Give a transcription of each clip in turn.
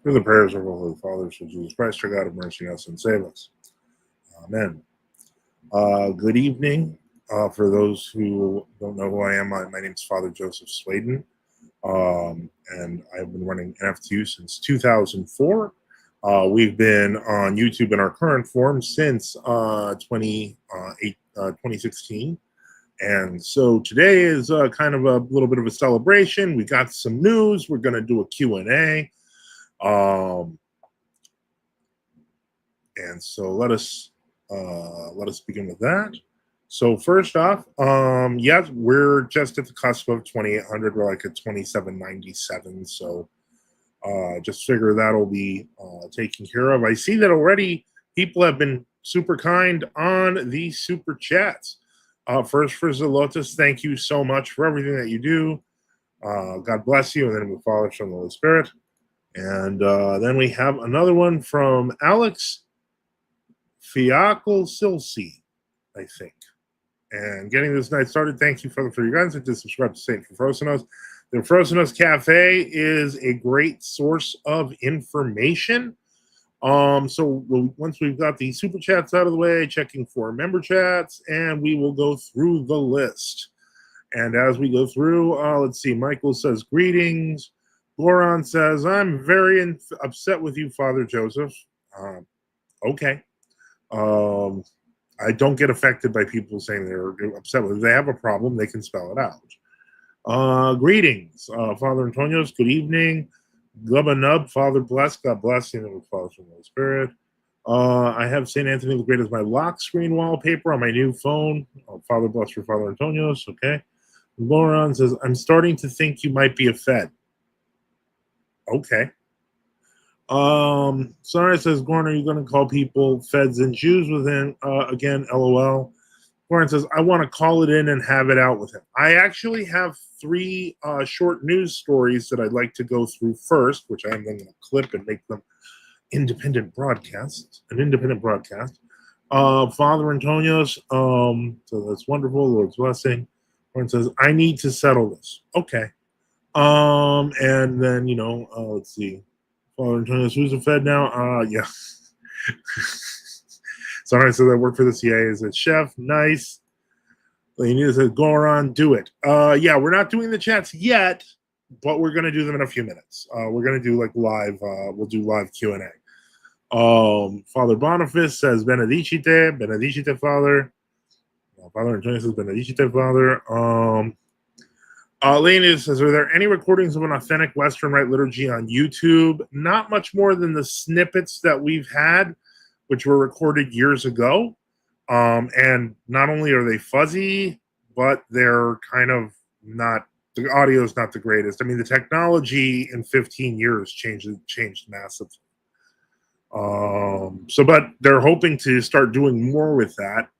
through the prayers of our Holy Father, so Jesus Christ, our God, have mercy on us and save us. Amen. Good evening. For those who don't know who I am, my name is Father Joseph Swaden, and I've been running NFTU since 2004. We've been on YouTube in our current form since 2016. And so today is kind of a little bit of a celebration. We got some news. We're going to do a Q&A. And so let us begin with that. So first off, yes, we're just at the cusp of 2,800. We're like at 2,797. So just figure that'll be taken care of. I see that already people have been super kind on the super chats. First, for Zelotus, thank you so much for everything that you do. God bless you. And then we follow from the Holy Spirit. And then we have another one from Alex Fiacal Silsi, I think. And getting this night started, thank you for your guidance and to subscribe to St. Frosenos. The Frosenos Cafe is a great source of information. So once we've got the super chats out of the way, checking for member chats, and we will go through the list. And as we go through, let's see. Michael says greetings. Goran says, I'm very upset with you, Father Joseph. Okay. I don't get affected by people saying they're upset with it. If they have a problem, they can spell it out. Greetings, Father Antonios. Good evening. Gubbanub, Father bless. God bless you. And we follow from the Holy Spirit. I have St. Anthony the Great as my lock screen wallpaper on my new phone. Father bless for Father Antonios. Okay. Lauren says, I'm starting to think you might be a Fed. Okay. Sorry, says, Gorn, are you going to call people Feds and Jews within, again, LOL. Gorn says, I want to call it in and have it out with him. I actually have 3 short news stories that I'd like to go through first, which I am then going to clip and make them an independent broadcast. Father Antonios, so that's wonderful, Lord's blessing. Gorn says, I need to settle this. Okay. And then, let's see. Father Antonius, who's a Fed now? Yeah. Sorry, so I work for the CIA as a chef. Nice. Leonida says, Goran, do it. Yeah, we're not doing the chats yet, but we're going to do them in a few minutes. We're going to do like live, we'll do live Q&A. Father Boniface says, Benedicite, Father. Father Antonius says, Benedicite, Father. Leonid says, are there any recordings of an authentic Western Rite liturgy on YouTube? Not much more than the snippets that we've had, which were recorded years ago. And not only are they fuzzy, but they're kind of not, the audio is not the greatest. I mean, the technology in 15 years changed massively. But they're hoping to start doing more with that,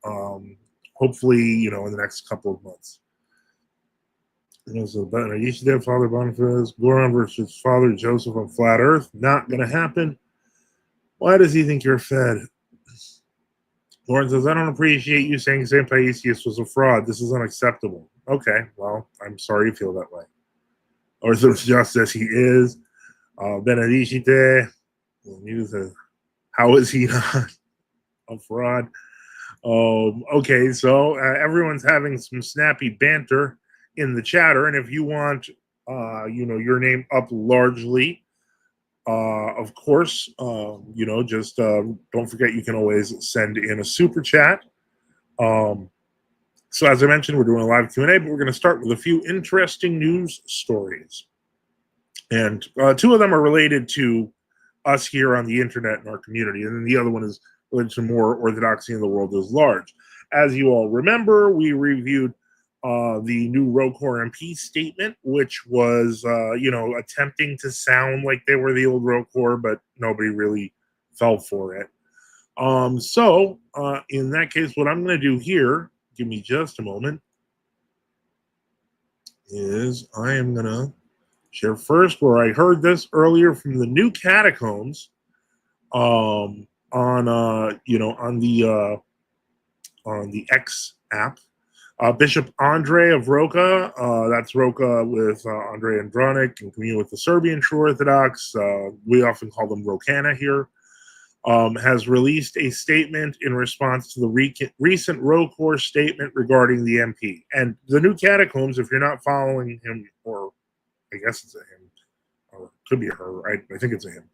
hopefully, in the next couple of months. So Father Boniface, Goran versus Father Joseph on Flat Earth, not going to happen. Why does he think you're fed? Goran says, I don't appreciate you saying St. Paisius was a fraud. This is unacceptable. Okay, well, I'm sorry you feel that way. Or just as he is. Benedicite, how is he not a fraud? Okay, so everyone's having some snappy banter in the chatter, and if you want your name up largely, of course, just don't forget you can always send in a super chat. So as I mentioned, we're doing a live Q&A, but we're going to start with a few interesting news stories, and 2 of them are related to us here on the internet and our community, and then the other one is related to more orthodoxy in the world as large. As you all remember, we reviewed the new ROCOR MP statement, which was, attempting to sound like they were the old ROCOR, but nobody really fell for it. So in that case, what I'm going to do here, give me just a moment, is I am going to share first where I heard this earlier from the new catacombs on the X app. Bishop Andrej of Roka, that's Roka with Andrej Andronic, in communion with the Serbian True Orthodox. We often call them Rokana here. Has released a statement in response to the recent Rokor statement regarding the MP. And the new catacombs, if you're not following him, or I guess it's a him, or it could be a her, I think it's a him.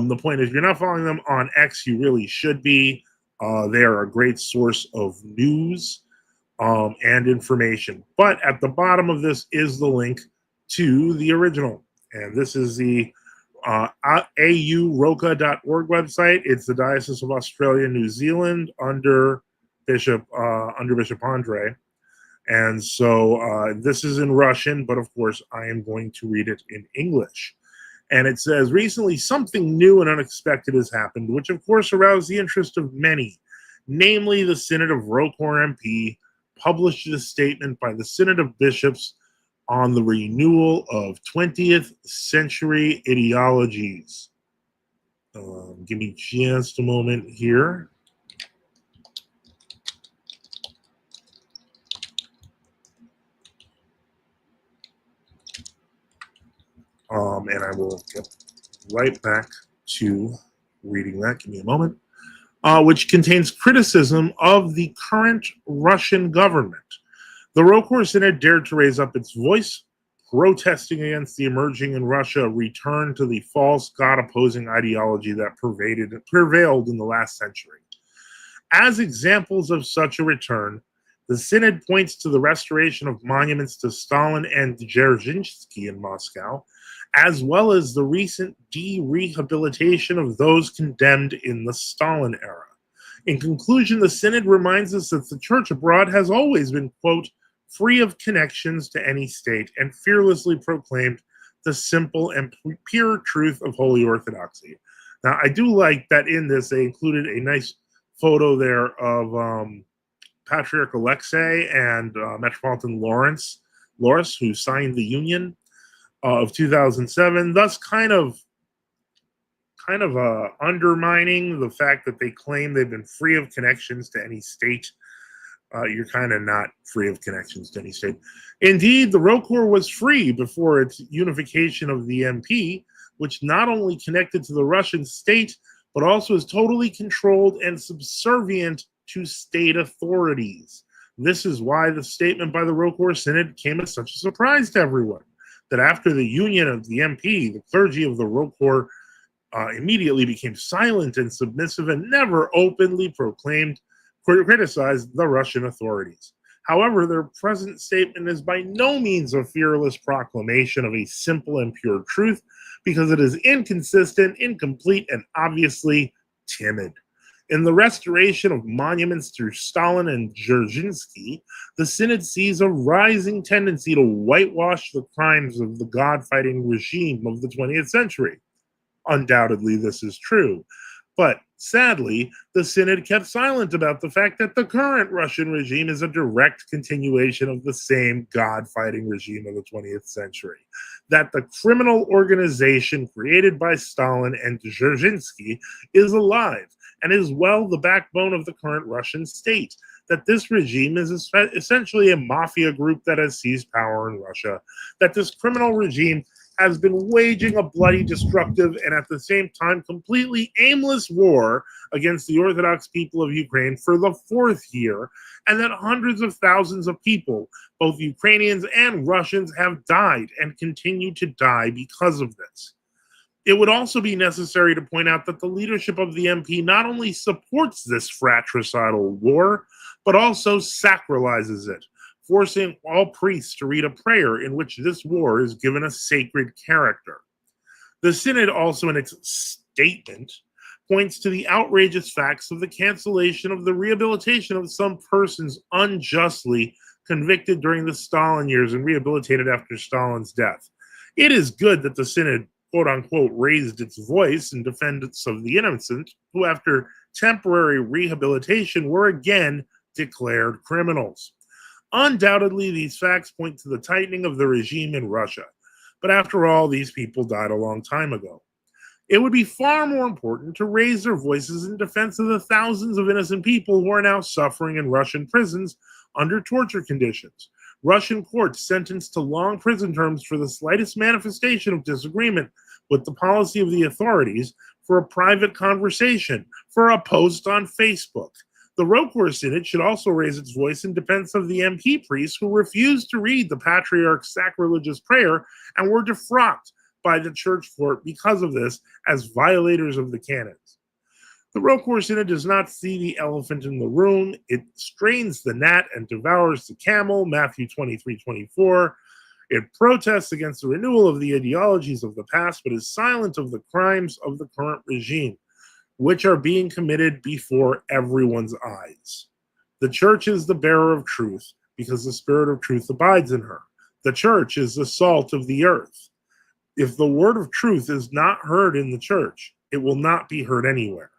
The point is, if you're not following them on X, you really should be. They are a great source of news and information. But at the bottom of this is the link to the original. And this is the auroka.org website. It's the Diocese of Australia, New Zealand under Bishop Andrej. And so this is in Russian, but of course I am going to read it in English. And it says, recently something new and unexpected has happened, which of course aroused the interest of many. Namely, the Synod of Rokor MP published a statement by the Synod of Bishops on the renewal of 20th century ideologies. Give me just a moment here. And I will get right back to reading that. Give me a moment. Which contains criticism of the current Russian government. The Rokor Synod dared to raise up its voice, protesting against the emerging in Russia return to the false God-opposing ideology that prevailed in the last century. As examples of such a return, the Synod points to the restoration of monuments to Stalin and Dzerzhinsky in Moscow, as well as the recent de-rehabilitation of those condemned in the Stalin era. In conclusion, the Synod reminds us that the Church abroad has always been, quote, free of connections to any state and fearlessly proclaimed the simple and pure truth of Holy Orthodoxy. Now, I do like that in this, they included a nice photo there of Patriarch Alexei and Metropolitan Lawrence, who signed the Union of 2007, thus kind of undermining the fact that they claim they've been free of connections to any state. You're kind of not free of connections to any state. Indeed, the Rokor was free before its unification of the MP, which not only connected to the Russian state, but also is totally controlled and subservient to state authorities. This is why the statement by the Rokor Synod came as such a surprise to everyone. That after the union of the MP, the clergy of the Rokor immediately became silent and submissive and never openly criticized the Russian authorities. However, their present statement is by no means a fearless proclamation of a simple and pure truth, because it is inconsistent, incomplete, and obviously timid. In the restoration of monuments to Stalin and Dzerzhinsky, the Synod sees a rising tendency to whitewash the crimes of the God-fighting regime of the 20th century. Undoubtedly, this is true. But sadly, the Synod kept silent about the fact that the current Russian regime is a direct continuation of the same God-fighting regime of the 20th century. That the criminal organization created by Stalin and Dzerzhinsky is alive and is well the backbone of the current Russian state. That this regime is essentially a mafia group that has seized power in Russia. That this criminal regime has been waging a bloody, destructive, and at the same time completely aimless war against the Orthodox people of Ukraine for the fourth year, and that hundreds of thousands of people, both Ukrainians and Russians, have died and continue to die because of this. It would also be necessary to point out that the leadership of the MP not only supports this fratricidal war, but also sacralizes it, forcing all priests to read a prayer in which this war is given a sacred character. The Synod also, in its statement, points to the outrageous facts of the cancellation of the rehabilitation of some persons unjustly convicted during the Stalin years and rehabilitated after Stalin's death. It is good that the Synod, quote-unquote, raised its voice in defense of the innocent, who after temporary rehabilitation were again declared criminals. Undoubtedly, these facts point to the tightening of the regime in Russia. But after all, these people died a long time ago. It would be far more important to raise their voices in defense of the thousands of innocent people who are now suffering in Russian prisons under torture conditions. Russian courts sentenced to long prison terms for the slightest manifestation of disagreement with the policy of the authorities, for a private conversation, for a post on Facebook. The Rokor Synod should also raise its voice in defense of the MP priests who refused to read the Patriarch's sacrilegious prayer and were defrocked by the church court because of this as violators of the canons. The Rokor Synod does not see the elephant in the room. It strains the gnat and devours the camel, Matthew 23:24. It protests against the renewal of the ideologies of the past, but is silent of the crimes of the current regime, which are being committed before everyone's eyes. The church is the bearer of truth because the spirit of truth abides in her. The church is the salt of the earth. If the word of truth is not heard in the church, it will not be heard anywhere.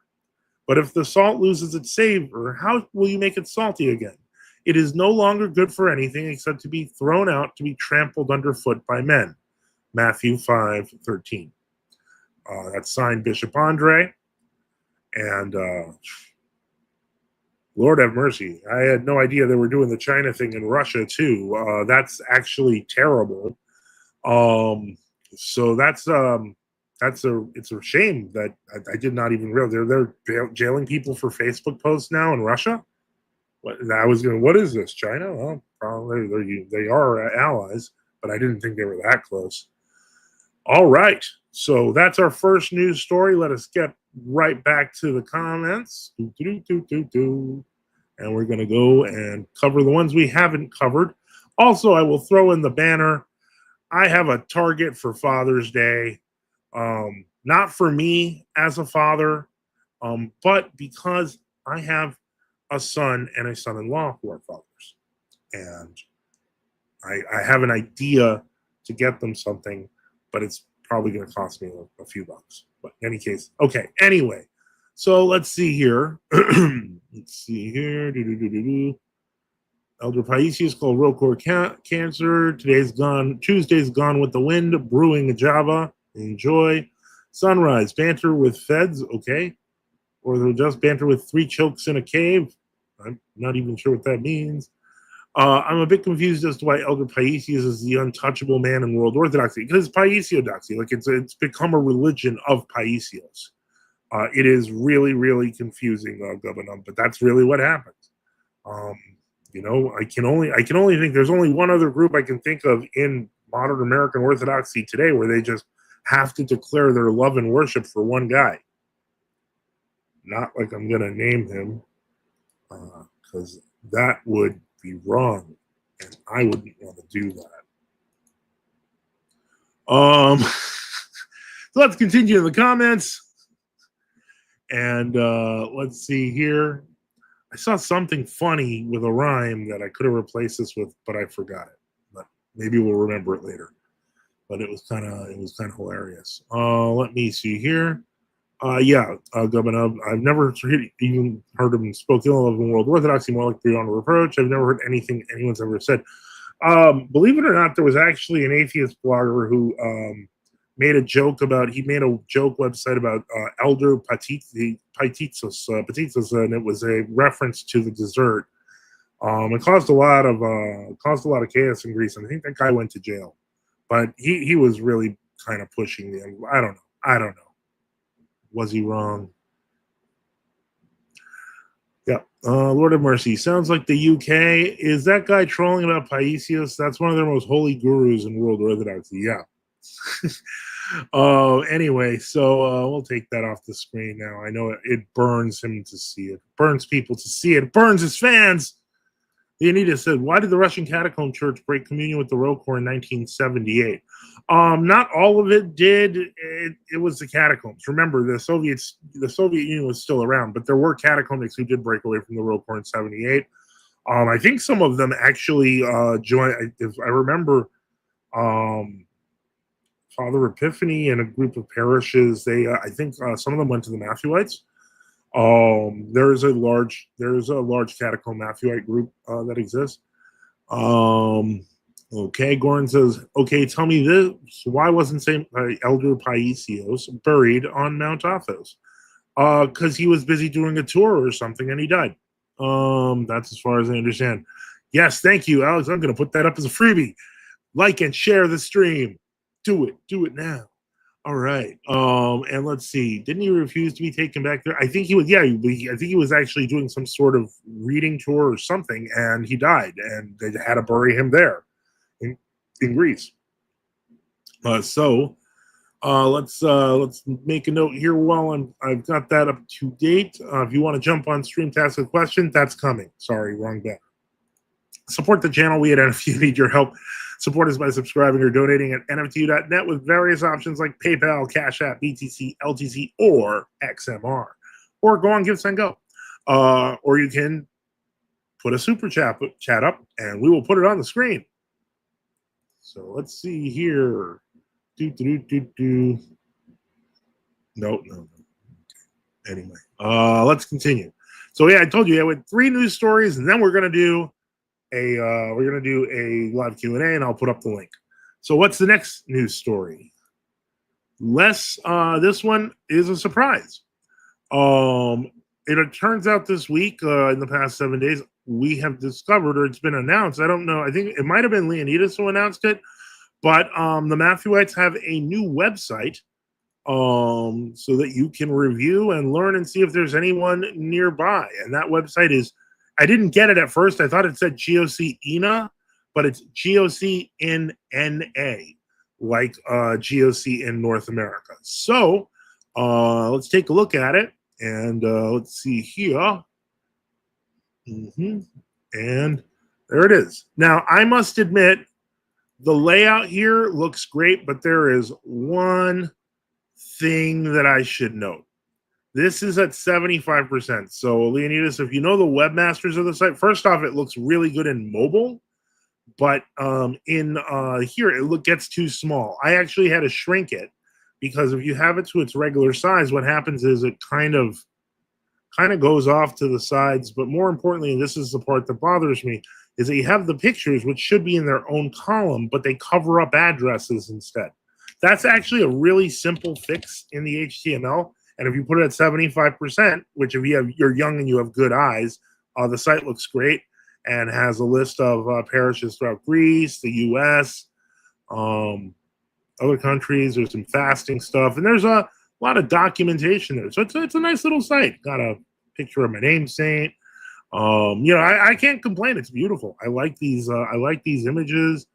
But if the salt loses its savor, how will you make it salty again? It is no longer good for anything except to be thrown out to be trampled underfoot by men. Matthew 5:13. That's signed Bishop Andre. And Lord have mercy. I had no idea they were doing the China thing in Russia too. That's actually terrible. So it's a shame that I did not even realize they're jailing people for Facebook posts now in Russia. What is this, China? Well, probably they are allies, but I didn't think they were that close. All right, so that's our first news story. Let us get right back to the comments. And we're going to go and cover the ones we haven't covered. Also, I will throw in the banner. I have a target for Father's Day. Not for me as a father, but because I have a son and a son-in-law who are fathers. And I have an idea to get them something, but it's probably going to cost me a few bucks. But in any case, okay. Anyway, so let's see here. Elder Paisius called Rokor cancer. Tuesday's gone with the wind. Brewing Java. Enjoy. Sunrise. Banter with feds. Okay. Or they'll just banter with 3 chokes in a cave. I'm not even sure what that means. I'm a bit confused as to why Elder Paisius is the untouchable man in world orthodoxy. Because Paisiodoxy, like it's become a religion of Paisios. It is really, really confusing, Governor, but that's really what happens. I can only think there's only one other group I can think of in modern American Orthodoxy today where they just have to declare their love and worship for one guy. Not like I'm going to name him, because that would be wrong, and I wouldn't want to do that. So let's continue in the comments. And let's see here. I saw something funny with a rhyme that I could have replaced this with, but I forgot it. But maybe we'll remember it later. But it was kind of hilarious. Let me see here. Governor, I've never even heard him spoke ill of in world orthodoxy, more like beyond reproach. I've never heard anything anyone's ever said. Believe it or not, there was actually an atheist blogger who made a joke website about Elder Patitsos, and it was a reference to the dessert. It caused a lot of chaos in Greece, and I think that guy went to jail. But he was really kind of pushing the. I don't know. Was he wrong? Yeah. Lord of Mercy. Sounds like the UK. Is that guy trolling about Paisios? That's one of their most holy gurus in world orthodoxy. Yeah. Anyway, so we'll take that off the screen now. I know it burns him to see it. Burns people to see it. Burns his fans. Leonida said, why did the Russian Catacomb Church break communion with the Rokor in 1978? Not all of it did. It was the catacombs. Remember, the Soviet Union was still around, but there were catacombs who did break away from the Rokor in 78. I think some of them actually joined. If I remember, Father Epiphany and a group of parishes. I think some of them went to the Matthewites. There's a large catacomb Matthewite group that exists. Okay, Goran says, okay, tell me this. Why wasn't Saint Elder Paisios buried on Mount Athos? Because he was busy doing a tour or something and he died. That's as far as I understand. Yes, thank you, Alex. I'm going to put that up as a freebie. Like and share the stream. Do it. Do it now. All right. And let's see. Didn't he refuse to be taken back there? I think he was. Yeah, I think he was actually doing some sort of reading tour or something, and he died, and they had to bury him there in Greece. Let's make a note here while I've got that up to date. If you want to jump on stream to ask a question, that's coming. Sorry, wrong banner. Support the channel. We at NFTU need your help. Support us by subscribing or donating at NFTU.net with various options like PayPal, Cash App, BTC, LTC, or XMR. Or go on Give, Send, Go. Or you can put a super chat up, and we will put it on the screen. So let's see here. No. Anyway, let's continue. So yeah, I told you I went 3 news stories, and then we're gonna do a live Q&A, and I'll put up the link. So what's the next news story? This one is a surprise. It turns out this week, in the past 7 days, we have discovered, or it's been announced. I don't know. I think it might have been Leonidas who announced it, but the Matthewites have a new website, so that you can review and learn and see if there's anyone nearby. And that website is, I didn't get it at first. I thought it said GOC INA, but it's GOC in NA, like GOC in North America. So let's take a look at it, and let's see here. And there it is. Now, I must admit, the layout here looks great, but there is one thing that I should note. This is at 75%. So, Leonidas, if you know the webmasters of the site, first off, it looks really good in mobile, but in here, it gets too small. I actually had to shrink it, because if you have it to its regular size, what happens is it kind of goes off to the sides. But more importantly, and this is the part that bothers me, is that you have the pictures, which should be in their own column, but they cover up addresses instead. That's actually a really simple fix in the HTML. And if you put it at 75%, which if you're young and you have good eyes, the site looks great and has a list of parishes throughout Greece, the U.S., other countries. There's some fasting stuff, and there's a lot of documentation there. So it's a nice little site. Got a picture of my name saint. I can't complain. It's beautiful. I like these images.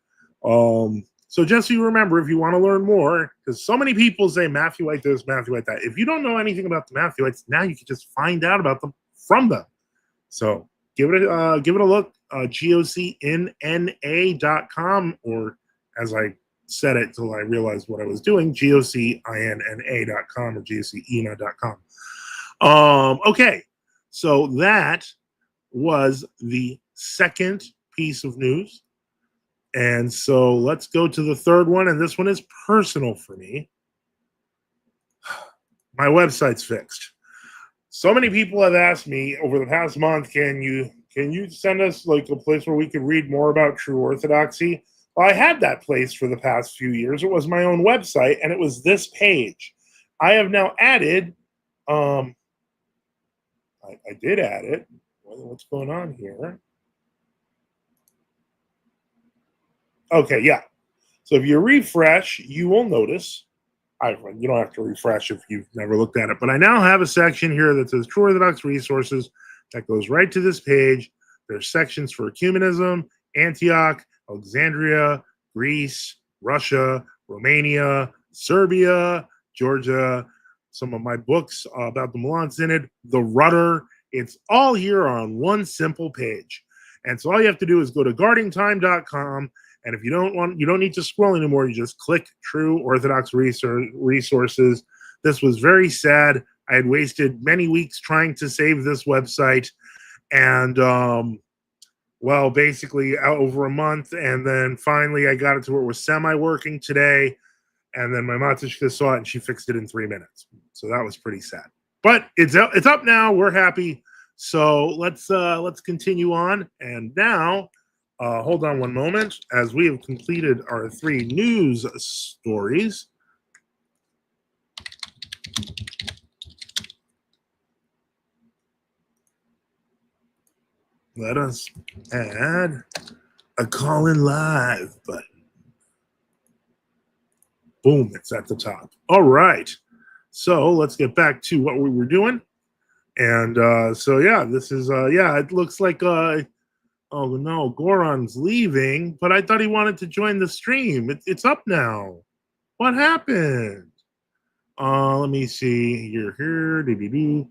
So just so you remember, if you want to learn more, because so many people say Matthewite this, Matthewite that. If you don't know anything about the Matthewites, now you can just find out about them from them. So give it a look. GOCINNA.com, or as I said it till I realized what I was doing, GOCINNA.com or GOCINA.com. Okay, so that was the second piece of news. And so let's go to the third one, and this one is personal for me. My website's fixed. So many people have asked me over the past month, can you send us like a place where we could read more about true orthodoxy? Well, I had that place for the past few years. It was my own website, and it was this page. I have now added, I did add it. What's going on here? Okay, yeah. So if you refresh, you will notice, you don't have to refresh if you've never looked at it, but I now have a section here that says True Orthodox Resources that goes right to this page. There's sections for ecumenism, Antioch, Alexandria, Greece, Russia, Romania, Serbia, Georgia, some of my books about the Milan Synod, the Rudder. It's all here on one simple page. And so all you have to do is go to guardingtime.com. And if you don't need to scroll anymore, you just click True Orthodox Resources. This was very sad. I had wasted many weeks trying to save this website. And, basically over a month. And then finally I got it to where it was semi-working today. And then my Matishka saw it and she fixed it in 3 minutes. So that was pretty sad. But it's up now. We're happy. So let's continue on. And now, hold on one moment, as we have completed our 3 news stories. let us add a call in live button. Boom, it's at the top. All right. So let's get back to what we were doing. And so, yeah, this is, yeah, it looks like, oh no, Goron's leaving, but I thought he wanted to join the stream. It's up now. What happened? Let me see. You're here. Doo-doo-doo.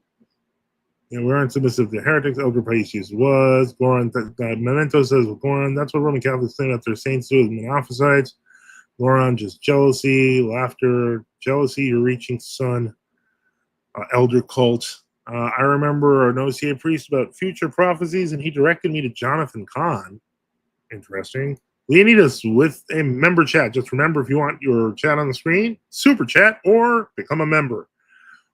And we're unsubmissive to heretics. Elder Paisius was. Goron, Memento says, well, Goron, that's what Roman Catholics think that their saints do as monophysites. Goron, just jealousy, laughter, jealousy, you're reaching sun, elder cult. I remember an OCA priest about future prophecies, and he directed me to Jonathan Kahn. Interesting. Leonidas with a member chat. Just remember, if you want your chat on the screen, super chat or become a member.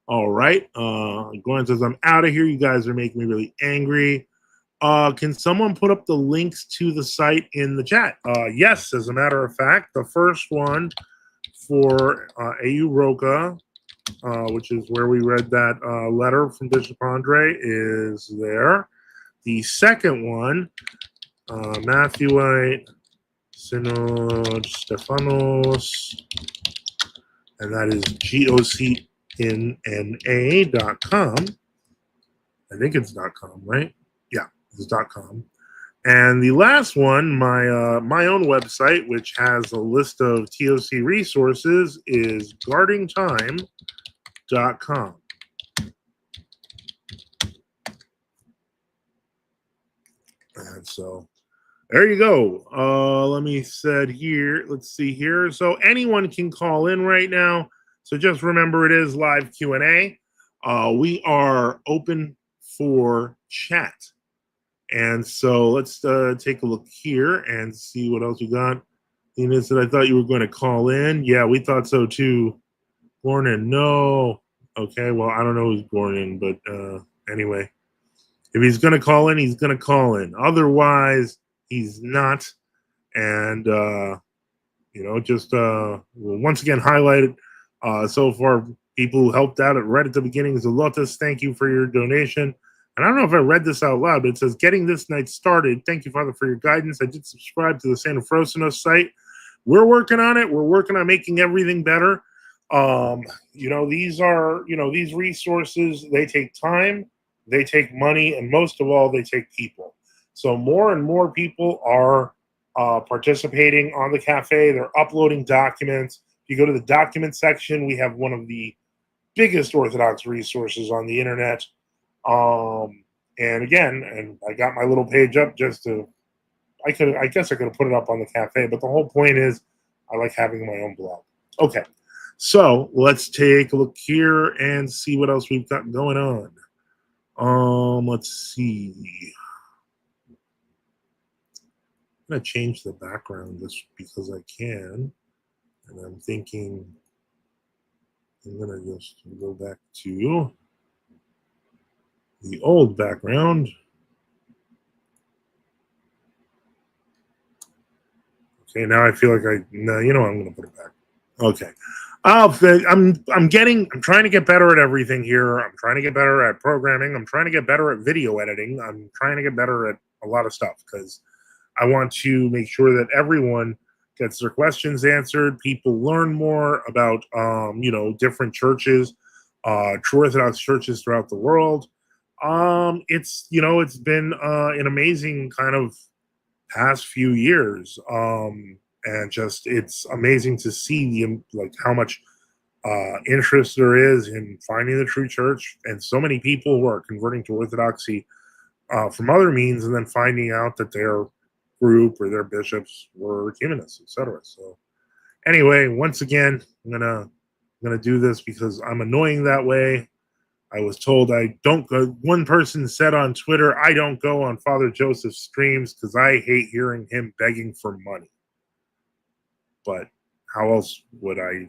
All right. Goran says, I'm out of here. You guys are making me really angry. Can someone put up the links to the site in the chat? Yes, as a matter of fact, the first one for AU Roca, which is where we read that letter from Bishop Andre, is there. The second one, Matthewite, Synod, Stephanos, and that is GOCNNA.com. I think it's .com, right? Yeah, it's .com. And the last one, my own website, which has a list of TOC resources, is guardingtime.com. And so there you go. Let me set here. Let's see here. So anyone can call in right now. So just remember, it is live Q&A. We are open for chat. And so let's take a look here and see what else we got. Ina said, I thought you were going to call in. Yeah, we thought so too. Gordon, no. Okay, well, I don't know who's Gordon, but anyway. If he's going to call in, he's going to call in. Otherwise, he's not. And, just once again highlighted so far, people who helped out right at the beginning. Zolotus, thank you for your donation. And I don't know if I read this out loud, but it says, getting this night started. Thank you, Father, for your guidance. I did subscribe to the Santa Frosinos site. We're working on it. We're working on making everything better. These resources, they take time, they take money, and most of all, they take people. So more and more people are participating on the cafe. They're uploading documents. If you go to the document section, we have one of the biggest Orthodox resources on the internet. And I got my little page up just to, I guess I could have put it up on the cafe, but the whole point is I like having my own blog. Okay. So let's take a look here and see what else we've got going on. Let's see. I'm going to change the background just because I can. And I'm thinking I'm going to just go back to the old background. Okay, now I feel like I'm going to put it back. Okay. I'm trying to get better at everything here. I'm trying to get better at programming. I'm trying to get better at video editing. I'm trying to get better at a lot of stuff because I want to make sure that everyone gets their questions answered. People learn more about, different churches, true Orthodox churches throughout the world. It's been an amazing kind of past few years. And just it's amazing to see how much interest there is in finding the true church, and so many people who are converting to Orthodoxy from other means, and then finding out that their group or their bishops were humanists, etc. So, anyway, once again, I'm gonna do this because I'm annoying that way. I was told I don't go. One person said on Twitter, I don't go on Father Joseph's streams because I hate hearing him begging for money. But how else would I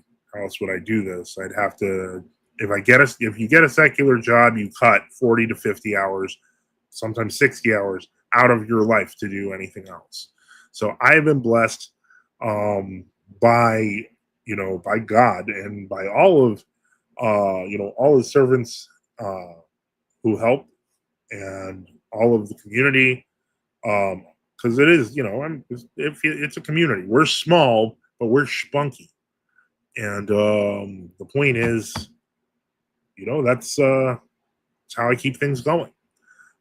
do this? I'd have to, if you get a secular job, you cut 40 to 50 hours, sometimes 60 hours out of your life to do anything else. So I've been blessed by God and by all of all his servants who help, and all of the community Because it is, it's a community. We're small, but we're spunky. And the point is, that's how I keep things going.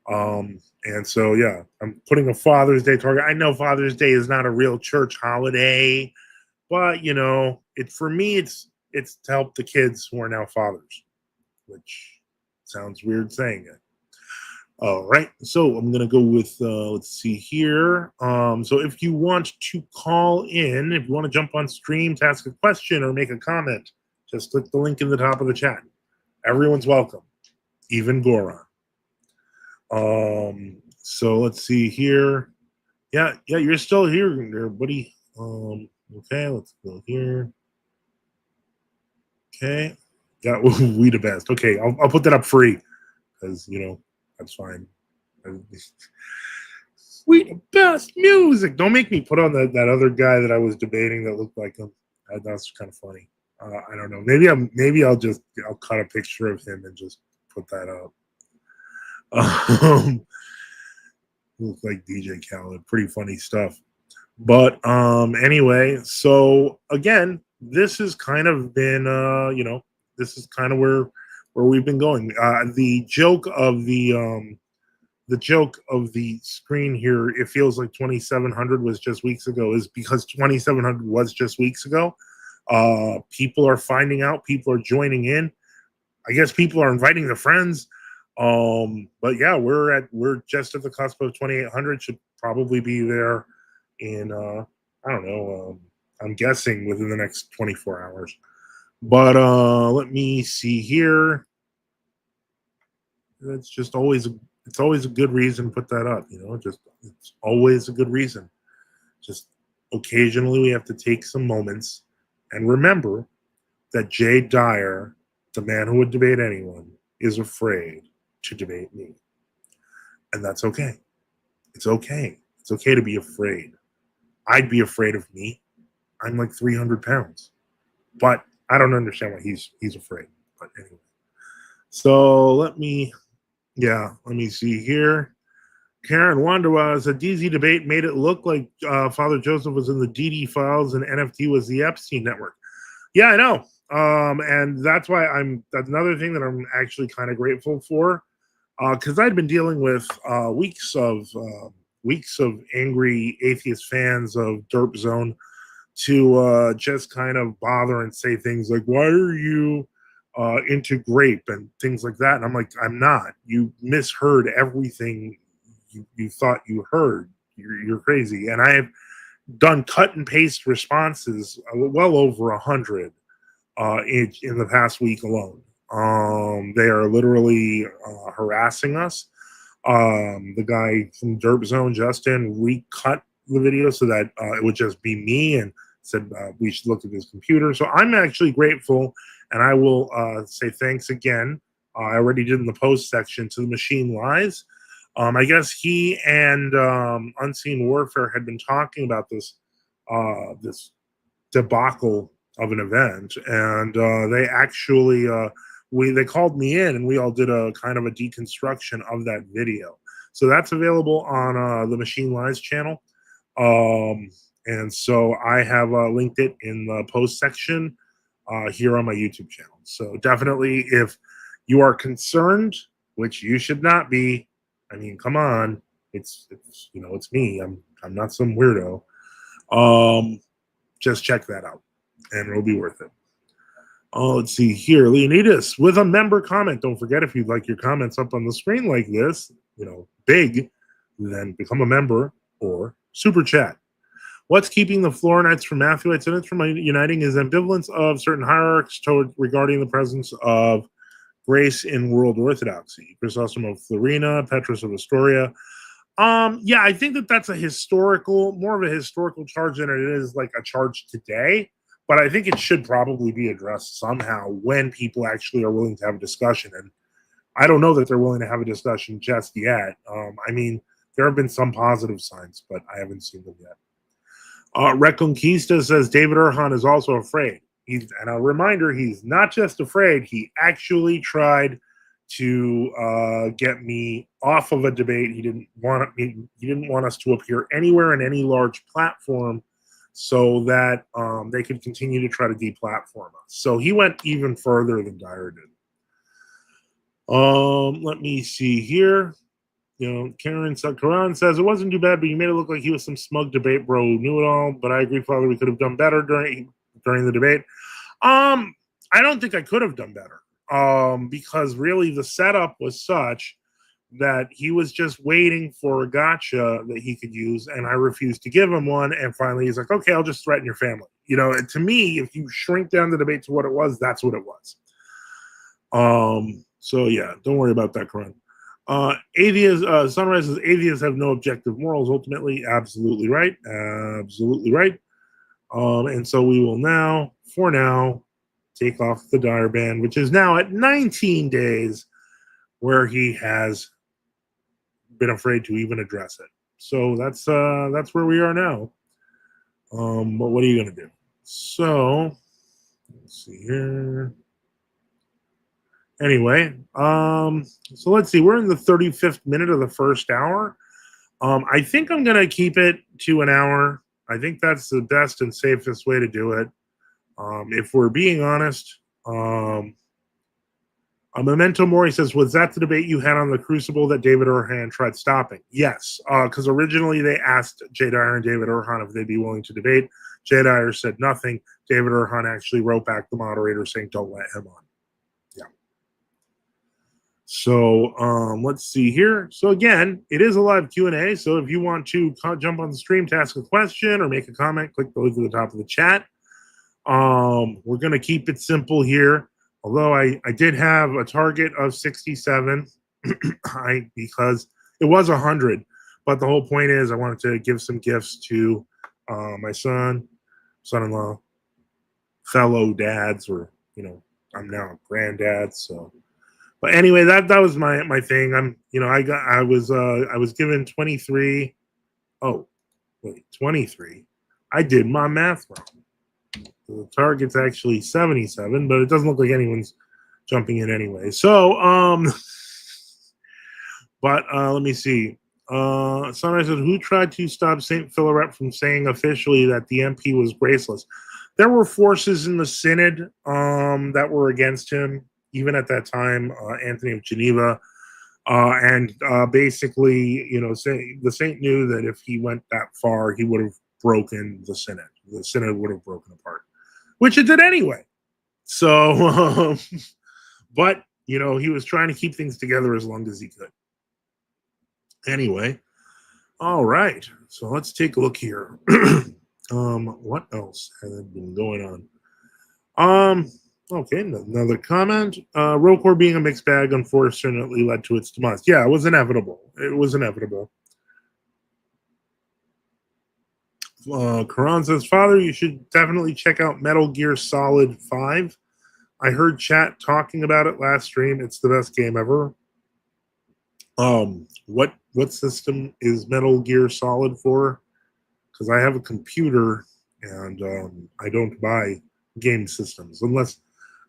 And so, yeah, I'm putting a Father's Day target. I know Father's Day is not a real church holiday, but it for me, it's to help the kids who are now fathers, which sounds weird saying it. All right, so I'm gonna go with let's see here. So if you want to call in, if you want to jump on stream to ask a question or make a comment, just click the link in the top of the chat. Everyone's welcome, even Goron. So let's see here. Yeah, you're still here, buddy. Okay, let's go here. Okay, yeah, we the best. Okay, I'll put that up free because that's fine. We the best music. Don't make me put on that other guy that I was debating that looked like him. That's kind of funny. I don't know. I'll cut a picture of him and just put that up. Look like DJ Khaled. Pretty funny stuff. But anyway, so again, this has kind of been this is kind of where we've been going. The joke of the screen here, it feels like 2700 was just weeks ago, is because 2700 was just weeks ago. People are finding out, people are joining in. I guess people are inviting their friends. But yeah, we're just at the cusp of 2800. Should probably be there in I don't know, I'm guessing within the next 24 hours. But let me see here. It's always a good reason to put that up, it's always a good reason. Just occasionally we have to take some moments and remember that Jay Dyer, the man who would debate anyone, is afraid to debate me. And that's okay. It's okay. It's okay to be afraid. I'd be afraid of me. I'm like 300 pounds. But I don't understand why he's afraid. But anyway. So let me see here. Karen Wanda said DZ debate made it look like Father Joseph was in the DD files and NFT was the Epstein network. Yeah, I know. And that's why that's another thing that I'm actually kind of grateful for. Because I'd been dealing with weeks of angry atheist fans of Derp Zone to just kind of bother and say things like, why are you into grape and things like that? And I'm like, I'm not. You misheard everything you thought you heard. You're crazy. And I have done cut and paste responses, well over 100 in the past week alone. They are literally harassing us. The guy from Derp Zone, Justin, recut the video so that it would just be me and said we should look at his computer. So I'm actually grateful, and I will say thanks again. I already did in the post section to the Machine Lies. I guess he and Unseen Warfare had been talking about this debacle of an event, and they actually they called me in, and we all did a kind of a deconstruction of that video. So that's available on the Machine Lies channel. And so I have linked it in the post section here on my YouTube channel. So definitely, if you are concerned, which you should not be, I mean, come on, it's me. I'm not some weirdo. Just check that out, and it'll be worth it. Oh, let's see here. Leonidas with a member comment. Don't forget, if you'd like your comments up on the screen like this, big, then become a member or super chat. What's keeping the Florinites from Matthewites and it's from uniting is ambivalence of certain hierarchs regarding the presence of grace in world orthodoxy. Chrysostom of Florina, Petrus of Astoria. Yeah, I think that's more of a historical charge than it is like a charge today. But I think it should probably be addressed somehow when people actually are willing to have a discussion. And I don't know that they're willing to have a discussion just yet. I mean, there have been some positive signs, but I haven't seen them yet. Reconquista says David Erhan is also afraid. And a reminder, he's not just afraid, he actually tried to get me off of a debate. He didn't want me. He didn't want us to appear anywhere in any large platform, so that they could continue to try to deplatform us. So he went even further than Dyer did. Let me see here. Karan says it wasn't too bad, but you made it look like he was some smug debate bro who knew it all. But I agree, Father, we could have done better during the debate. I don't think I could have done better. Because really the setup was such that he was just waiting for a gotcha that he could use, and I refused to give him one. And finally, he's like, "Okay, I'll just threaten your family." And to me, if you shrink down the debate to what it was, that's what it was. So yeah, don't worry about that, Karan. Atheists, Sunrise says atheists have no objective morals. Ultimately, absolutely right, absolutely right. And so we will now, for now, take off the Dyer ban, which is now at 19 days, where he has been afraid to even address it. So that's where we are now. But what are you gonna do? So let's see here. Anyway, so let's see. We're in the 35th minute of the first hour. I think I'm gonna keep it to an hour. I think that's the best and safest way to do it. If we're being honest, Memento Mori says, was that the debate you had on the Crucible that David Erhan tried stopping? Yes, because originally they asked Jay Dyer and David Erhan if they'd be willing to debate. Jay Dyer said nothing. David Erhan actually wrote back the moderator saying, don't let him on. Yeah. So let's see here. So again, it is a live Q&A. So if you want to jump on the stream to ask a question or make a comment, click the link at the top of the chat. We're going to keep it simple here. Although I did have a target of 67 because it was 100. But the whole point is I wanted to give some gifts to my son-in-law, fellow dads, or, I'm now a granddad. So, but anyway, that was my thing. I was given 23. Oh, wait, 23. I did my math wrong. The target's actually 77, but it doesn't look like anyone's jumping in anyway. So, but let me see. Sunrise said, who tried to stop St. Philaret from saying officially that the MP was graceless? There were forces in the synod that were against him, even at that time, Anthony of Geneva. And basically, the saint knew that if he went that far, he would have broken the synod. The synod would have broken apart, which it did anyway. So, but, he was trying to keep things together as long as he could. Anyway, all right. So let's take a look here. What else has been going on? Okay, another comment. Rocore being a mixed bag unfortunately led to its demise. Yeah, it was inevitable. It was inevitable. Karan says, Father, you should definitely check out Metal Gear Solid 5. I heard chat talking about it last stream. It's the best game ever. What system is Metal Gear Solid for? Because I have a computer and I don't buy game systems unless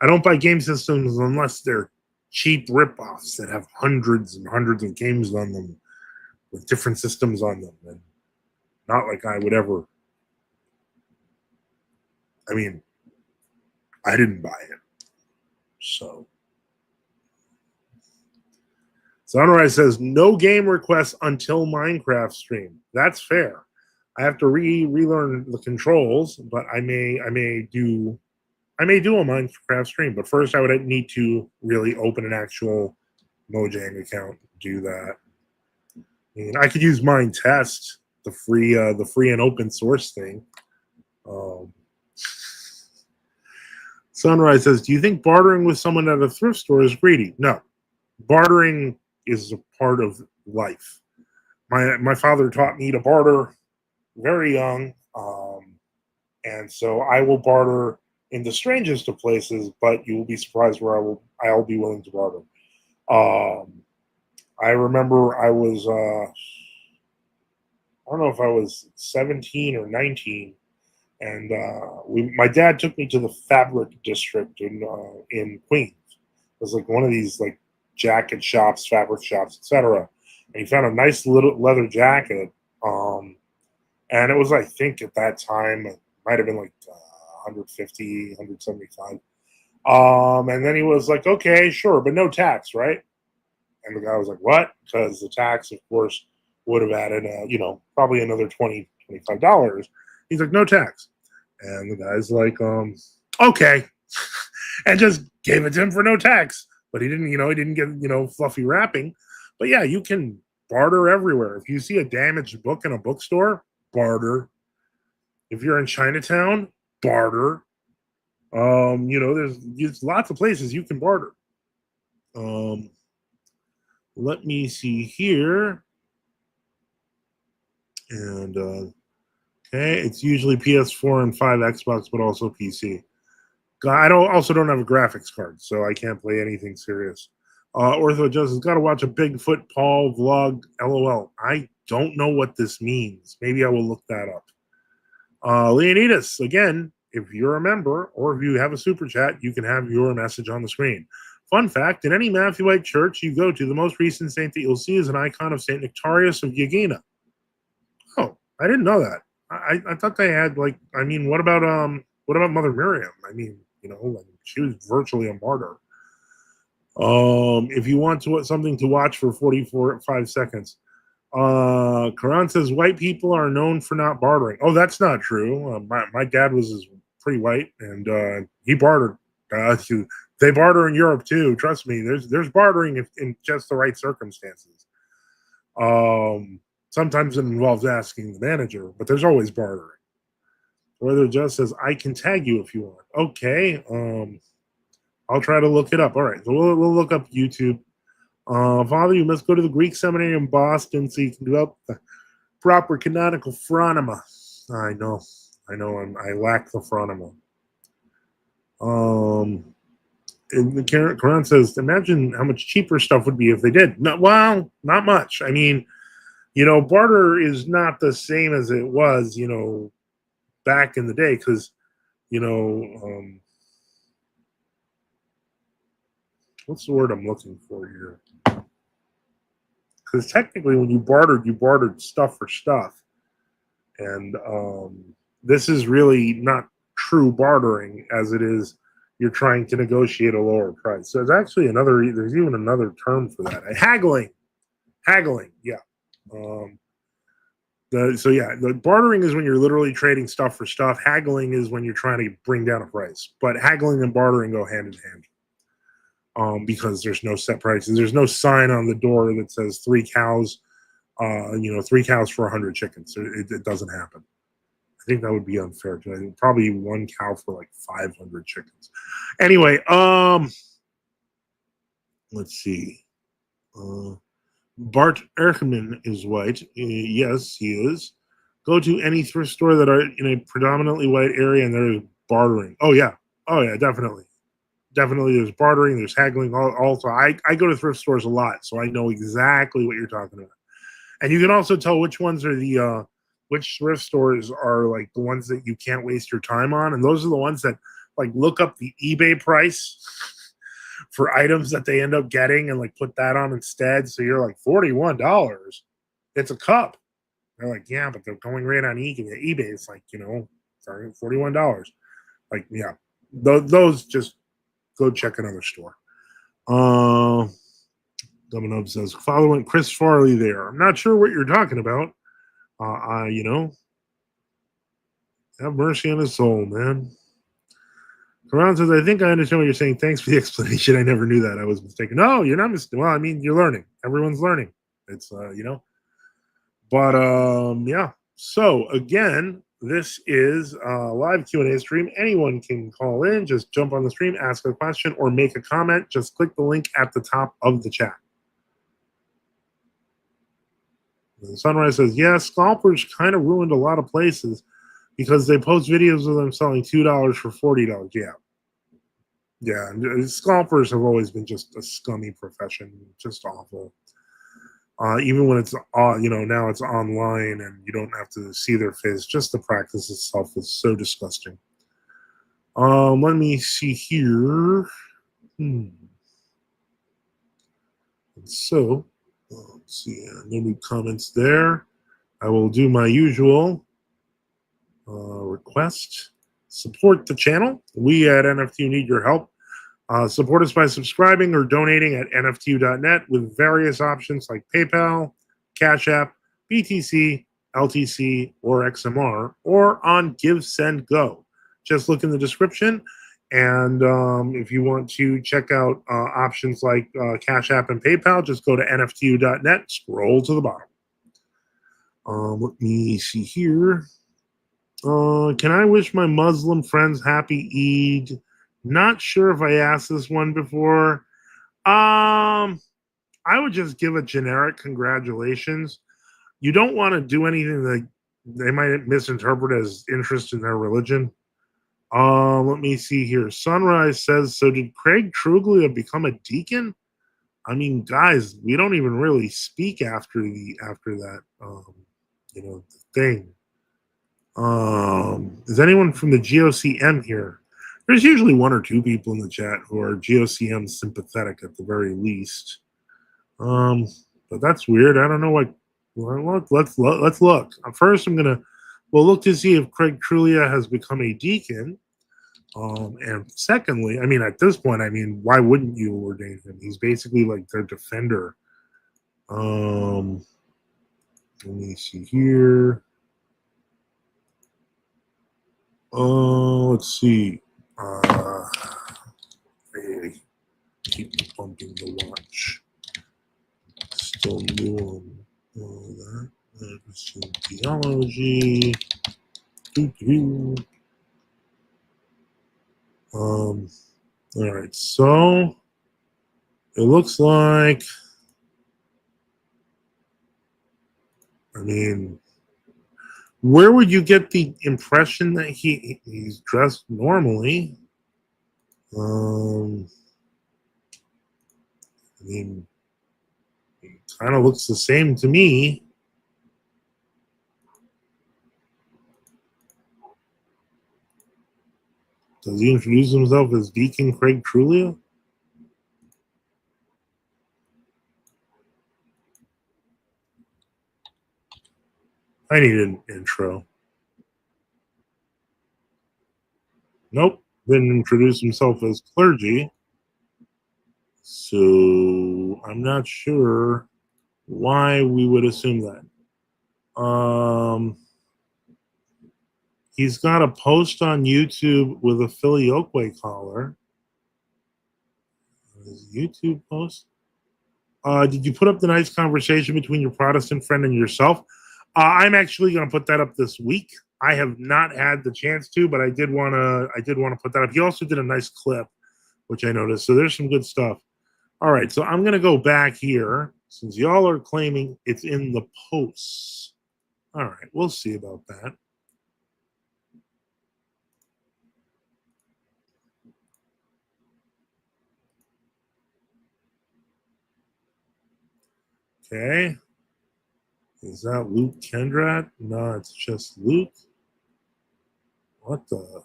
they're cheap ripoffs that have hundreds and hundreds of games on them with different systems on them, and not like I would ever. I mean, I didn't buy it, so. Sunrise says no game requests until Minecraft stream. That's fair. I have to relearn the controls, but I may do a Minecraft stream. But first, I would need to really open an actual Mojang account to do that. I could use Minetest, the free and open source thing. Sunrise says, do you think bartering with someone at a thrift store is greedy? No. Bartering is a part of life. My father taught me to barter very young, and so I will barter in the strangest of places, but you will be surprised where I'll be willing to barter. I remember I was I don't know if I was 17 or 19, and my dad took me to the fabric district in Queens. It was like one of these like jacket shops, fabric shops, etc. And he found a nice little leather jacket. Um, and it was, I think, at that time, it might have been like 150, 175. And then he was like, okay, sure, but no tax, right? And the guy was like, what? Because the tax, of course, would have added, probably another $20, $25. He's like, no tax. And the guy's like, okay. And just gave it to him for no tax. But he didn't get, fluffy wrapping. But yeah, you can barter everywhere. If you see a damaged book in a bookstore, barter. If you're in Chinatown, barter. There's lots of places you can barter. Let me see here. And okay, it's usually PS4 and 5 Xbox, but also PC. I don't have a graphics card, so I can't play anything serious. Ortho Justice got to watch a Bigfoot Paul vlog. LOL. I don't know what this means. Maybe I will look that up. Leonidas, again, if you're a member or if you have a super chat, you can have your message on the screen. Fun fact, in any Matthewite church you go to, the most recent saint that you'll see is an icon of St. Nectarius of Yagina. Oh, I didn't know that. I thought they had what about Mother Miriam? She was virtually a martyr. If you want something to watch for 5 seconds, Quran says white people are known for not bartering. Oh, that's not true. My dad was pretty white, and he bartered. They barter in Europe too. Trust me. There's bartering in just the right circumstances. Sometimes it involves asking the manager, but there's always bartering. Whether just says I can tag you if you want. Okay. I'll try to look it up. All right. So we'll look up YouTube. Father, you must go to the Greek seminary in Boston so you can develop the proper canonical phronema. I know. I lack the phronema. And the Quran says, imagine how much cheaper stuff would be if they did. Not much. I mean, barter is not the same as it was, back in the day, because, what's the word I'm looking for here? Because technically, when you bartered stuff for stuff, and this is really not true bartering, as it is you're trying to negotiate a lower price. So there's actually there's even another term for that. Haggling, yeah. The bartering is when you're literally trading stuff for stuff. Haggling is when you're trying to bring down a price. But haggling and bartering go hand in hand. Because there's no set prices. There's no sign on the door that says 3 cows, 3 cows for 100 chickens. It doesn't happen. I think that would be unfair. Probably 1 cow for like 500 chickens. Anyway, let's see. Bart Erkman is white. Yes, he is. Go to any thrift store that are in a predominantly white area and there's bartering. Oh yeah, definitely. There's bartering, there's haggling. Also, I go to thrift stores a lot, so I know exactly what you're talking about. And you can also tell which ones are which thrift stores are like the ones that you can't waste your time on, and those are the ones that like look up the eBay price for items that they end up getting and like put that on instead. So you're like $41. It's a cup. They're like, yeah, but they're going right on eBay. It's like, sorry, $41. Like, yeah, those just go check another store. Domino says, following Chris Farley there. I'm not sure what you're talking about. Have mercy on his soul, man. Quran says, I think I understand what you're saying. Thanks for the explanation. I never knew that. I was mistaken. No, you're not mistaken. Well, I mean, you're learning. Everyone's learning. It's, But, yeah. So, again, this is a live Q&A stream. Anyone can call in. Just jump on the stream, ask a question, or make a comment. Just click the link at the top of the chat. And Sunrise says, yeah, scalpers kind of ruined a lot of places because they post videos of them selling $2 for $40. Yeah, scalpers have always been just a scummy profession, just awful. Even when it's now it's online and you don't have to see their face. Just the practice itself is so disgusting. Let me see here. So, let's see, no new comments there. I will do my usual request. Support the channel. We at NFTU need your help. Support us by subscribing or donating at nftu.net with various options like PayPal, Cash App, BTC, LTC, or XMR, or on Give, Send, Go. Just look in the description. And if you want to check out options like Cash App and PayPal, just go to nftu.net, scroll to the bottom. Let me see here. Can I wish my Muslim friends happy Eid? Not sure if I asked this one before. I would just give a generic congratulations. You don't want to do anything that they might misinterpret as interest in their religion. Let me see here. Sunrise says, so did Craig Truglia become a deacon? I mean, guys, we don't even really speak after that thing. Is anyone from the GOCM here? There's usually one or two people in the chat who are GOCM sympathetic at the very least. But that's weird. I don't know what. Well, let's look. First, we'll look to see if Craig Truglia has become a deacon. And secondly, I mean, at this point, I mean, why wouldn't you ordain him? He's basically like their defender. Let me see here. Let's see. I keep bumping the watch. Still new on all that. Christian theology. All right, so it looks like, I mean, where would you get the impression that he's dressed normally? I mean, it kind of looks the same to me. Does he introduce himself as Deacon Craig Truglia? I need an intro. Nope, didn't introduce himself as clergy. So I'm not sure why we would assume that. He's got a post on YouTube with a Filioque collar. His YouTube post. Did you put up the nice conversation between your Protestant friend and yourself? I'm actually going to put that up this week. I have not had the chance to, but I did want to put that up. He also did a nice clip, which I noticed. So there's some good stuff. All right, so I'm going to go back here since y'all are claiming it's in the posts. All right, we'll see about that. Okay. Is that Luke Kendrat? No, it's just Luke. What the?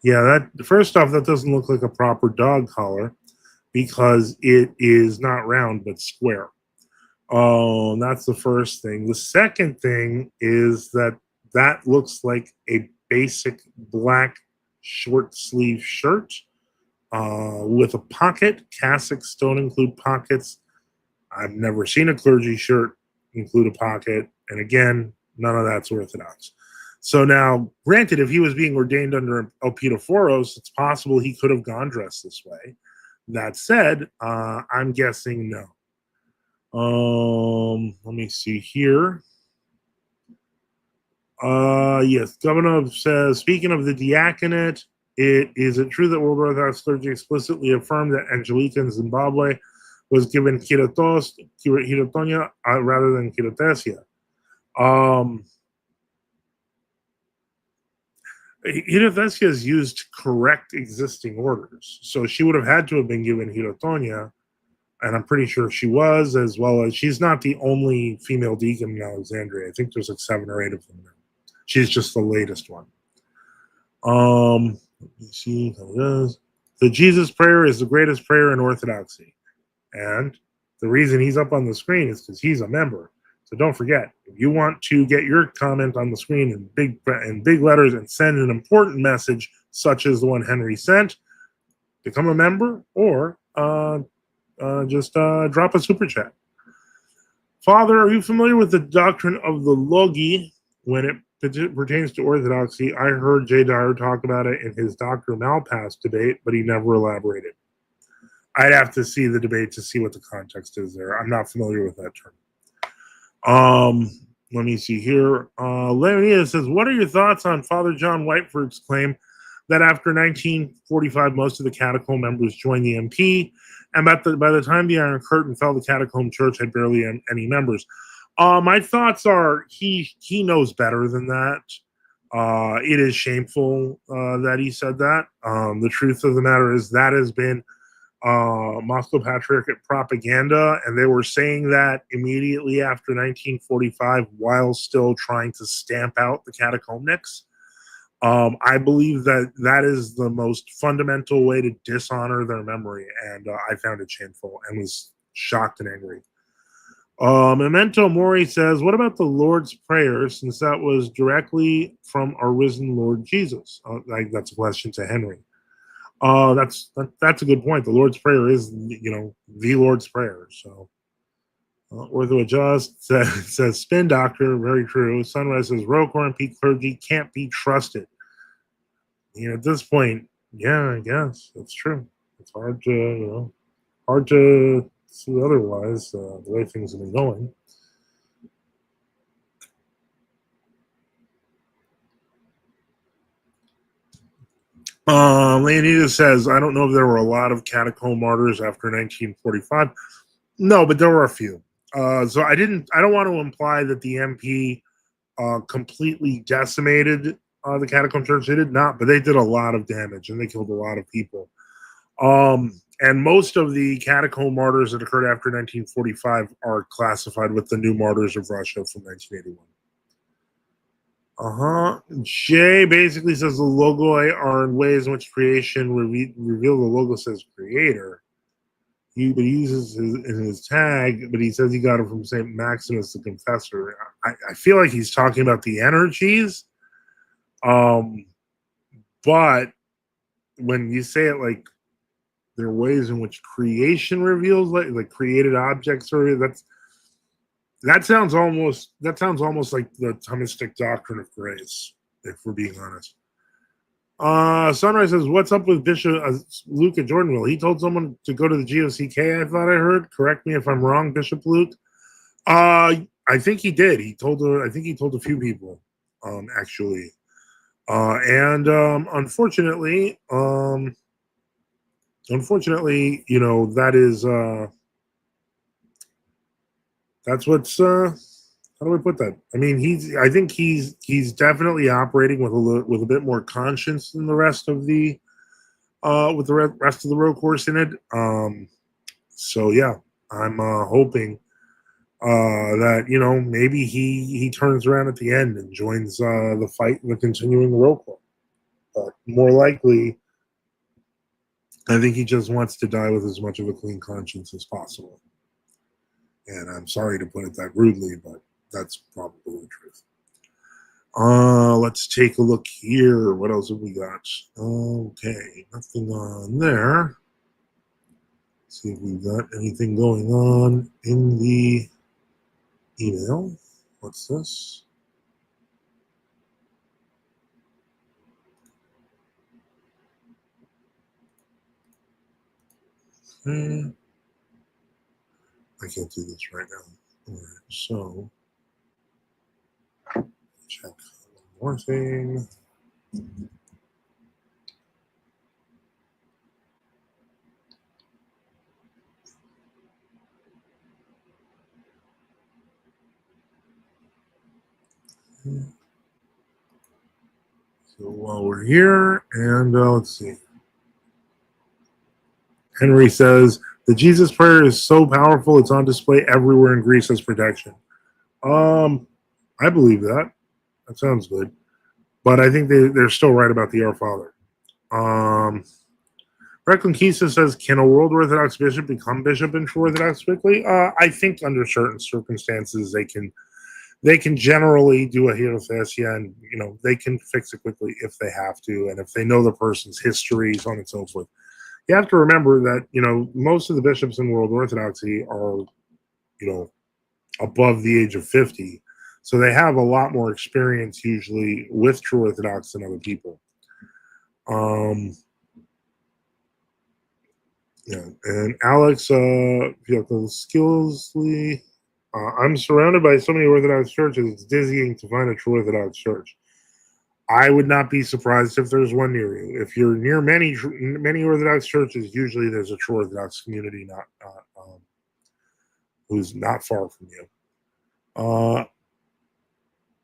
Yeah, that first off, that doesn't look like a proper dog collar because it is not round but square. Oh, that's the first thing. The second thing is that looks like a basic black short sleeve shirt with a pocket. Cassocks don't include pockets. I've never seen a clergy shirt include a pocket. And again, none of that's orthodox. So now, granted, if he was being ordained under Elpidophoros, it's possible he could have gone dressed this way. That said, I'm guessing no. Let me see here. Yes, Governor says, speaking of the diaconate, is it true that World Orthodox clergy explicitly affirmed that Angelica in Zimbabwe was given Hirotonia rather than Hirotesia? Hirotesia has used correct existing orders, so she would have had to have been given Hirotonia, and I'm pretty sure she was, as well as she's not the only female deacon in Alexandria. I think there's like 7 or 8 of them now. She's just the latest one. Let me see how it is. The Jesus prayer is the greatest prayer in Orthodoxy. And the reason he's up on the screen is because he's a member. So don't forget, if you want to get your comment on the screen in big letters and send an important message, such as the one Henry sent, become a member or just drop a super chat. Father, are you familiar with the doctrine of the logi when it pertains to orthodoxy? I heard Jay Dyer talk about it in his Dr. Malpass debate, but he never elaborated. I'd have to see the debate to see what the context is there. I'm not familiar with that term. Let me see here. Leonidas says, what are your thoughts on Father John Whiteford's claim that after 1945, most of the catacomb members joined the MP, and by the time the Iron Curtain fell, the catacomb church had barely any members? My thoughts are he knows better than that. It is shameful that he said that. The truth of the matter is that has been Moscow Patriarchate propaganda, and they were saying that immediately after 1945 while still trying to stamp out the catacomnics. I believe that is the most fundamental way to dishonor their memory, and I found it shameful and was shocked and angry. Memento Mori says, what about the Lord's Prayer, since that was directly from our risen Lord Jesus? That's a question to Henry. That's a good point. The Lord's Prayer is, the Lord's Prayer. So, Ortho Adjust says, spin doctor, very true. Sunrise says, Rocor and Peak clergy can't be trusted. At this point, yeah, I guess that's true. It's hard to see otherwise, the way things have been going. Leonidas says, I don't know if there were a lot of catacomb martyrs after 1945. No, but there were a few. So I don't want to imply that the MP completely decimated the catacomb church. They did not, but they did a lot of damage and they killed a lot of people. And most of the catacomb martyrs that occurred after 1945 are classified with the new martyrs of Russia from 1981. Jay basically says the logoi are in ways in which creation reveal the logos as creator. He uses in his tag, but he says he got it from St. Maximus the Confessor. I feel like he's talking about the energies. But when you say it like there are ways in which creation reveals like created objects, or that sounds almost like the Thomistic doctrine of grace, if we're being honest. Sunrise says, what's up with Bishop Luke at Jordanville? He told someone to go to the GOCK, I thought I heard. Correct me if I'm wrong, Bishop Luke. I think he did. I think he told a few people, actually. And unfortunately, that is that's what's how do I put that? I mean, I think he's definitely operating with a bit more conscience than the rest of the rest of the Rocor Synod. So yeah, I'm hoping that maybe he turns around at the end and joins the fight in the continuing Rocor. But more likely, I think he just wants to die with as much of a clean conscience as possible. And I'm sorry to put it that rudely, but that's probably the truth. Let's take a look here. What else have we got? Okay, nothing on there. Let's see if we've got anything going on in the email. What's this? Okay. I can't do this right now. All right, so check one more thing. So while we're here, and let's see. Henry says, the Jesus prayer is so powerful, it's on display everywhere in Greece as protection. I believe that. That sounds good. but I think they're still right about the Our Father. Recklin Kisa says, "Can a World Orthodox bishop become bishop in True Orthodox quickly?" I think under certain circumstances they can. They can generally do a hierothesia, and they can fix it quickly if they have to, and if they know the person's history, so on and so forth. You have to remember that most of the bishops in World Orthodoxy are above the age of 50, so they have a lot more experience usually with True Orthodox than other people. Yeah, and Alex, Skillsley. I'm surrounded by so many Orthodox churches. It's dizzying to find a true Orthodox church. I would not be surprised if there's one near you. If you're near many Orthodox churches, usually there's a true Orthodox community who's not far from you.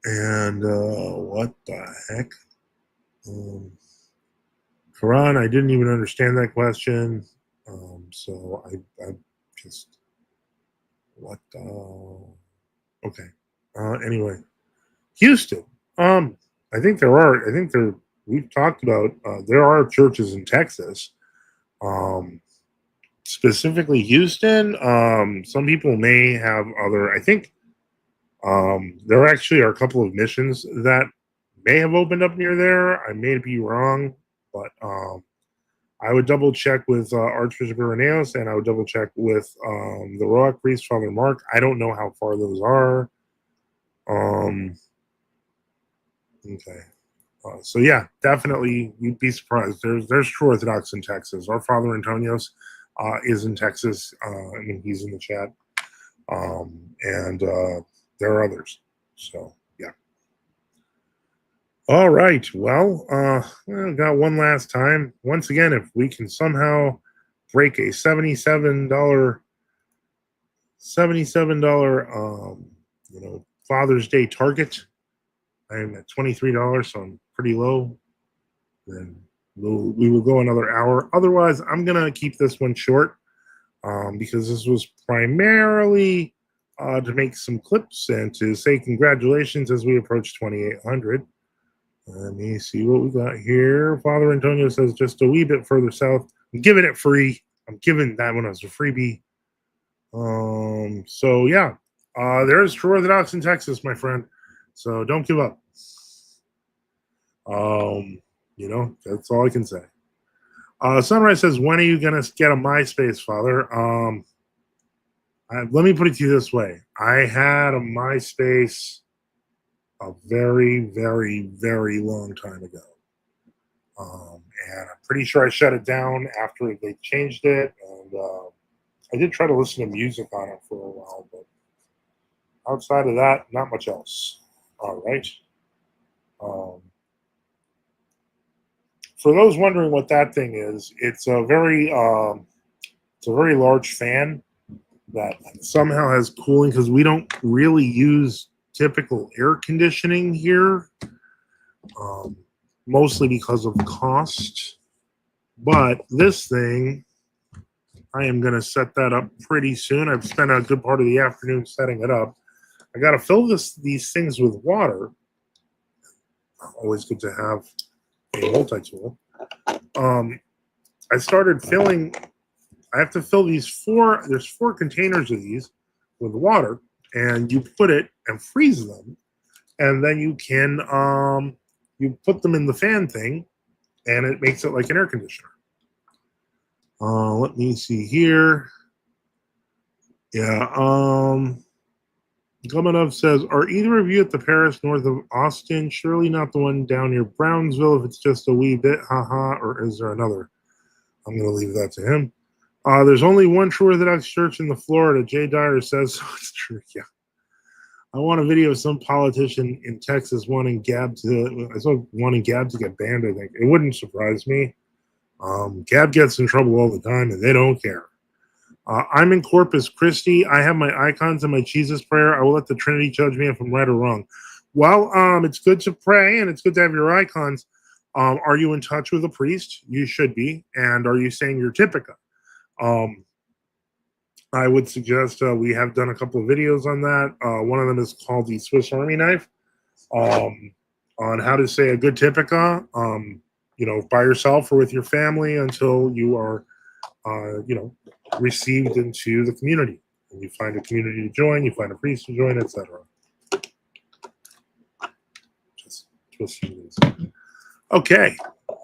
And what the heck? Quran, I didn't even understand that question. So I just what? Okay. Anyway, Houston. I think there are. I think there. We've talked about. There are churches in Texas. Specifically Houston. Some people may have other. I think. There actually are a couple of missions that may have opened up near there. I may be wrong, but I would double check with Archbishop Irenaeus, and I would double check with the Roach priest, Father Mark. I don't know how far those are. Okay. So yeah, definitely, you'd be surprised. There's True Orthodox in Texas. Our Father Antonios is in Texas. I mean, he's in the chat, and there are others. So yeah. All right. Well, I've got one last time. Once again, if we can somehow break a $77 Father's Day target. I'm at $23, so I'm pretty low. Then we will go another hour. Otherwise, I'm gonna keep this one short because this was primarily to make some clips and to say congratulations as we approach 2,800. Let me see what we got here. Father Antonio says just a wee bit further south. I'm giving it free. I'm giving that one as a freebie. So yeah, there's True Orthodox in Texas, my friend. So don't give up. That's all I can say. Sunrise says, when are you gonna get a MySpace, Father? Let me put it to you this way. I had a MySpace a very, very, very long time ago. And I'm pretty sure I shut it down after they changed it. And I did try to listen to music on it for a while, but outside of that, not much else. All right. For those wondering what that thing is, it's a very large fan that somehow has cooling because we don't really use typical air conditioning here, mostly because of cost. But this thing, I am going to set that up pretty soon. I've spent a good part of the afternoon setting it up. I got to fill these things with water. Always good to have a multi-tool. I started filling. I have to fill these there's 4 containers of these with water, and you put it and freeze them, and then you can you put them in the fan thing, and it makes it like an air conditioner. Let me see here. Yeah. Gomanov says, are either of you at the Paris north of Austin? Surely not the one down near Brownsville if it's just a wee bit, haha, or is there another? I'm going to leave that to him. There's only one True Orthodox church in the Florida. Jay Dyer says, so it's true, yeah. I want a video of some politician in Texas wanting Gab to get banned, I think. It wouldn't surprise me. Gab gets in trouble all the time, and they don't care. I'm in Corpus Christi. I have my icons and my Jesus prayer. I will let the Trinity judge me if I'm right or wrong. Well, it's good to pray, and it's good to have your icons. Are you in touch with a priest? You should be. And are you saying your Typica? I would suggest we have done a couple of videos on that. One of them is called the Swiss Army knife. on how to say a good Typica, by yourself or with your family until you are, received into the community. And you find a community to join, you find a priest to join, etc. Just twisting these. Okay,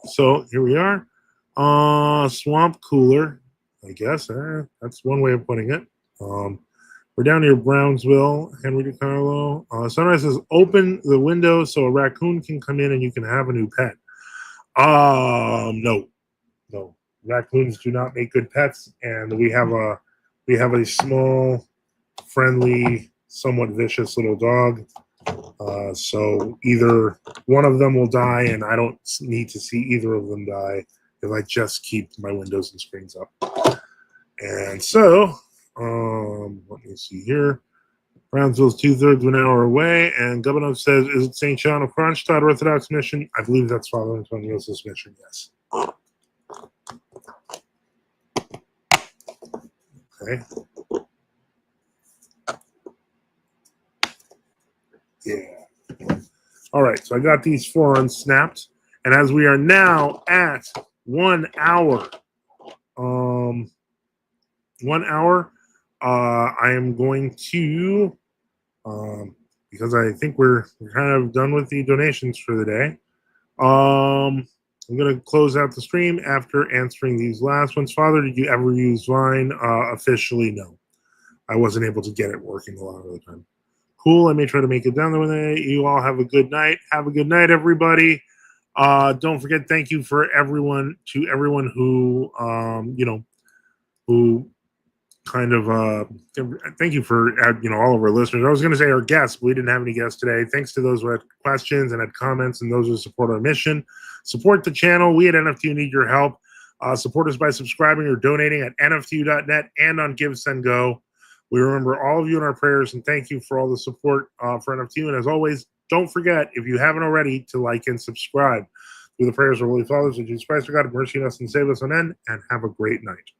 so here we are. Swamp cooler, I guess. That's one way of putting it. We're down near Brownsville, Henry DiCarlo. Sunrise says, open the window so a raccoon can come in and you can have a new pet. No. Raccoons do not make good pets, and we have a small, friendly, somewhat vicious little dog. So either one of them will die, and I don't need to see either of them die if I just keep my windows and screens up. And so, let me see here. Brownsville's 2/3 of an hour away, and Governor says, is it St. John of Kronstadt Orthodox Mission? I believe that's Father Antonio's mission, yes. Okay. Yeah. All right, so I got these four unsnapped, and as we are now at 1 hour, 1 hour, I am going to, because I think we're kind of done with the donations for the day. I'm going to close out the stream after answering these last ones. Father, did you ever use Vine? Officially, no. I wasn't able to get it working a lot of the time. Cool. I may try to make it down there one day. You all have a good night. Have a good night, everybody. Don't forget, thank you for everyone who, who kind of, thank you for, all of our listeners. I was going to say our guests, but we didn't have any guests today. Thanks to those who had questions and had comments and those who support our mission. Support the channel. We at NFTU need your help. Support us by subscribing or donating at nftu.net and on Give, Send, Go. We remember all of you in our prayers, and thank you for all the support for NFTU. And as always, don't forget, if you haven't already, to like and subscribe. Through the prayers of Holy Fathers of Jesus Christ, our God, have mercy on us and save us on end, and have a great night.